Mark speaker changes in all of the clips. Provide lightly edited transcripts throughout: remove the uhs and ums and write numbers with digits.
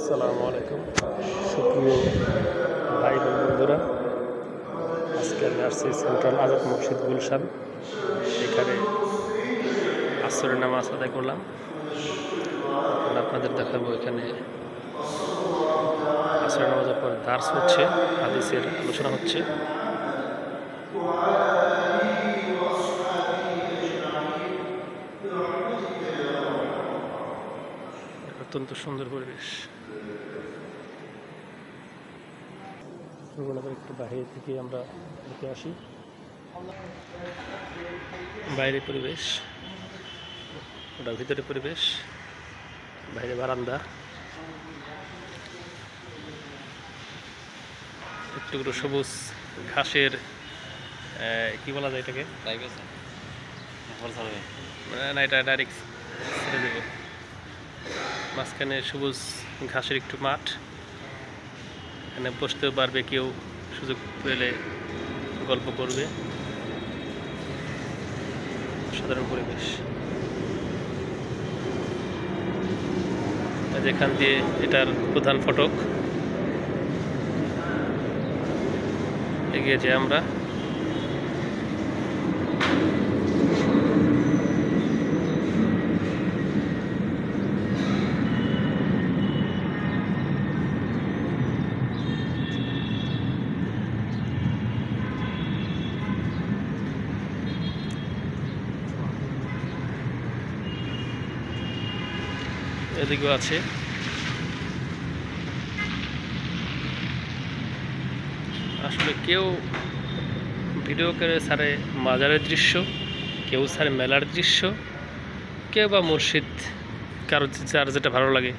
Speaker 1: আসসালামু আলাইকুম সুপ্রিয় ভাই বোন বন্ধুরা, আজকে আমি আসছি সেন্ট্রাল আজাদ মসজিদ গুলশান। এখানে আসরের নামাজ আদায় করলাম। আপনাদের দেখাবো এখানে আসরের নামাজের পর দার্স হচ্ছে, হাদিসের আলোচনা হচ্ছে। অত্যন্ত সুন্দর পরিবেশ। একটু বাইরে থেকে আমরা দেখে আসি। বাইরে পরিবেশ, ওটা ভিতরে পরিবেশ, বাইরে বারান্দা, একটু সবুজ ঘাসের কি বলা যায় এটাকে, না এটা ডাইরেক্ট ছেড়ে দেবে। মাঝখানে সবুজ ঘাসের একটু মাঠ, এখানে বসতেও পারবে, কেউ সুযোগ পেলে গল্প করবে। সাধারণ পরিবেশ। যেখান দিয়ে এটার প্রধান ফটক, এগিয়ে যাই আমরা। এদিকেও আছে। আসলে কেউ ভিডিও করে ছাড়ে মাজারের দৃশ্য, কেউ ছাড়ে মেলার দৃশ্য, কেউ বা মসজিদ, কারো যার যেটা ভালো লাগে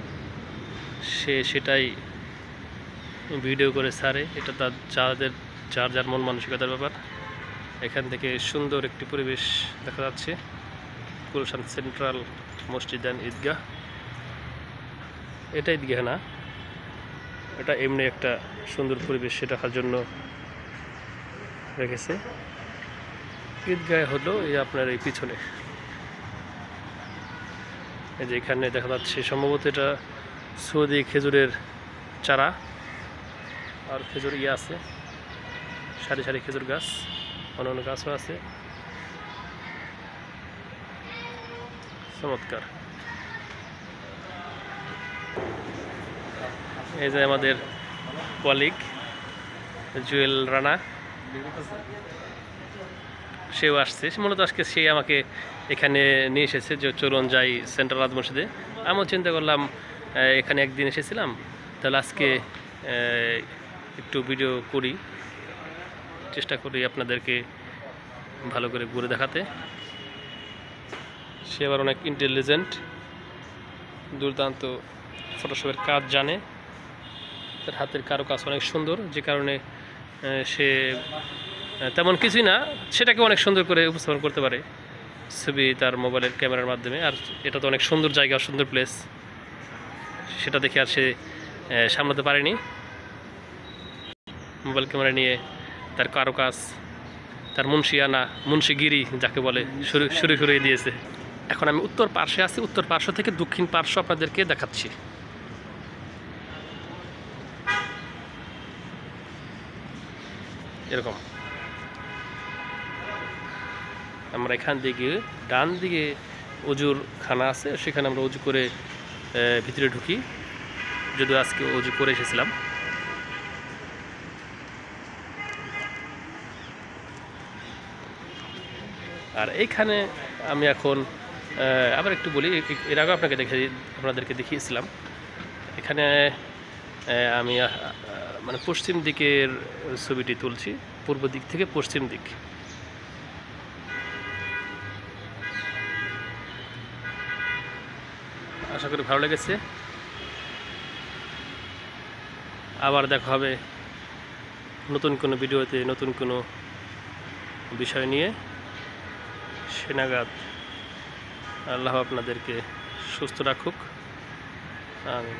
Speaker 1: সে সেটাই ভিডিও করে ছাড়ে। এটা তার যার যার মন মানসিকতার ব্যাপার। এখান থেকে সুন্দর একটি পরিবেশ দেখা যাচ্ছে, গুলশান সেন্ট্রাল মসজিদ অ্যান্ড ঈদগাহ। এটা ঈদগাহ না, এটা এমনি একটা সুন্দর পরিবেশ রাখার জন্য রেখেছে। ঈদগাহ হলো আপনার এই পিছনে, এই যে এখানে দেখা যাচ্ছে সম্ভবত এটা সৌদি খেজুরের চারা, আর খেজুর আছে, সারি সারি খেজুর গাছ, অন্যান্য গাছও আছে। চমৎকার। এই যে আমাদের কলিগ জুয়েল রানা, সেও আসছে। মূলত আজকে সে আমাকে এখানে নিয়ে এসেছে যে চলুন যাই সেন্ট্রাল আজাদ মসজিদে। আমিও চিন্তা করলাম এখানে একদিন এসেছিলাম, তাহলে আজকে একটু ভিডিও করি, চেষ্টা করি আপনাদেরকে ভালো করে ঘুরে দেখাতে। সে আবার অনেক ইন্টেলিজেন্ট, দুর্দান্ত ফটোশপের কাজ জানে, তার হাতের কারুকাজ অনেক সুন্দর, যে কারণে সে তেমন কিছুই না, সেটাকে অনেক সুন্দর করে উপস্থাপন করতে পারে ছবি তার মোবাইলের ক্যামেরার মাধ্যমে। আর এটা তো অনেক সুন্দর জায়গা, সুন্দর প্লেস, সেটা দেখে আর সে সামলাতে পারেনি। মোবাইল ক্যামেরা নিয়ে তার কারুকাজ, তার মুন্সিগিরি যাকে বলে, শুরু করে দিয়েছে। এখন আমি উত্তর পার্শ্বে আছি, উত্তর পার্শ্ব থেকে দক্ষিণ পার্শ্ব আপনাদেরকে দেখাচ্ছি। এরকম আমরা এখান থেকে ডান দিকে অজুর খানা আছে, সেখানে আমরা অজু করে ভিতরে ঢুকি, যদিও আজকে অজু করে এসেছিলাম। আর এইখানে আমি এখন আবার একটু বলি, এর আগে আপনাদেরকে দেখিয়েছিলাম। এখানে আমি মানে পশ্চিম দিকের ছবিটি তুলছি, পূর্ব দিক থেকে পশ্চিম দিক। আশা করি ভালো লেগেছে। আবার দেখা হবে নতুন কোনো ভিডিওতে, নতুন কোনো বিষয় নিয়ে। সে নাগাদ আল্লাহ আপনাদেরকে সুস্থ রাখুক। আমিন।